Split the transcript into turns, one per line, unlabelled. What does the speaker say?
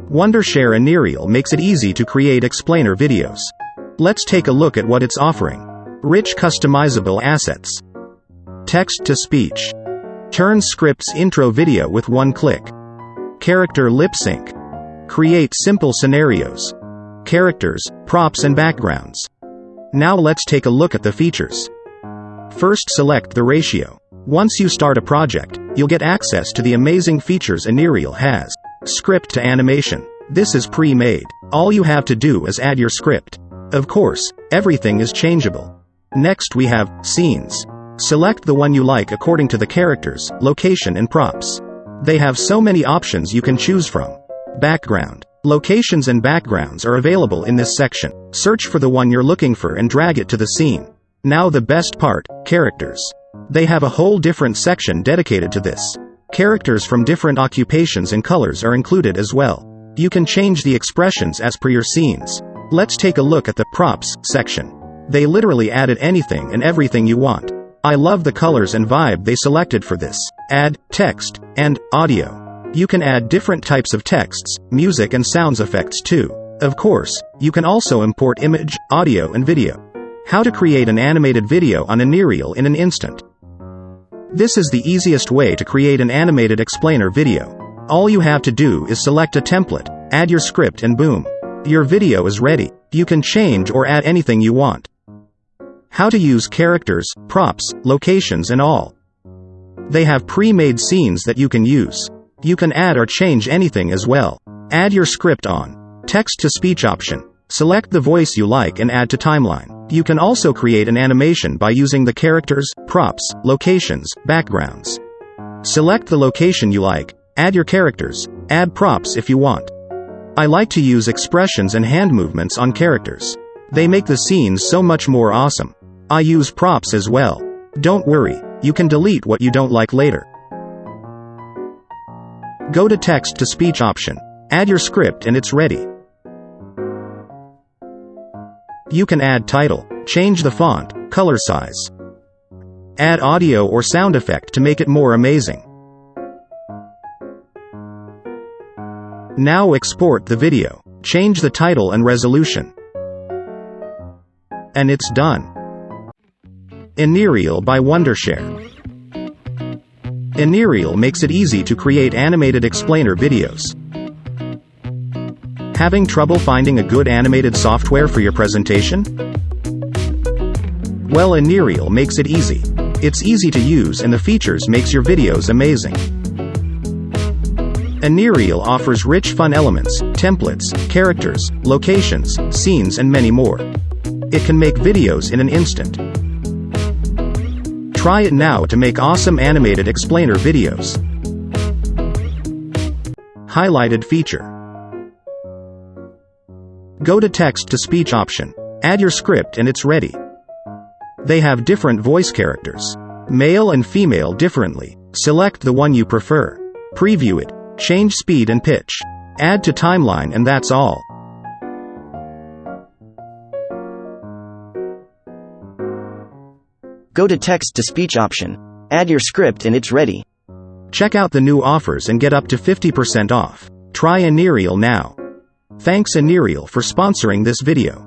Wondershare Anireel makes it easy to create explainer videos. Let's take a look at what it's offering. Rich customizable assets. Text-to-speech. Turn scripts intro video with one click. Character lip sync. Create simple scenarios. Characters, props and backgrounds. Now let's take a look at the features. First, select the ratio. Once you start a project, you'll get access to the amazing features Anireel has. Script to animation. This is pre-made. All you have to do is add your script. Of course, everything is changeable. Next we have scenes. Select the one you like according to the characters, location and props. They have so many options you can choose from. Background. Locations and backgrounds are available in this section. Search for the one you're looking for and drag it to the scene. Now the best part, characters. They have a whole different section dedicated to this. Characters from different occupations and colors are included as well. You can change the expressions as per your scenes. Let's take a look at the props section. They literally added anything and everything you want. I love the colors and vibe they selected for this. Add text and audio. You can add different types of texts, music and sound effects too. Of course, you can also import image, audio and video. How to create an animated video on Anireel in an instant. This is the easiest way to create an animated explainer video. All you have to do is select a template, add your script and boom. Your video is ready. You can change or add anything you want. How to use characters, props, locations and all. They have pre-made scenes that you can use. You can add or change anything as well. Add your script on. Text-to-speech option. Select the voice you like and add to timeline. You can also create an animation by using the characters, props, locations, backgrounds. Select the location you like, add your characters, add props if you want. I like to use expressions and hand movements on characters. They make the scenes so much more awesome. I use props as well. Don't worry, you can delete what you don't like later. Go to text-to-speech option. Add your script and it's ready. You can add title, change the font, color size. Add audio or sound effect to make it more amazing. Now export the video. Change the title and resolution. And it's done. Anireel by Wondershare. Anireel makes it easy to create animated explainer videos. Having trouble finding a good animated software for your presentation? Well, Anireel makes it easy. It's easy to use and the features makes your videos amazing. Anireel offers rich fun elements, templates, characters, locations, scenes and many more. It can make videos in an instant. Try it now to make awesome animated explainer videos. Highlighted feature. Go to text-to-speech option. Add your script and it's ready. They have different voice characters. Male and female differently. Select the one you prefer. Preview it. Change speed and pitch. Add to timeline and that's all.
Go to text-to-speech option. Add your script and it's ready.
Check out the new offers and get up to 50% off. Try Anireel now. Thanks Anireel for sponsoring this video.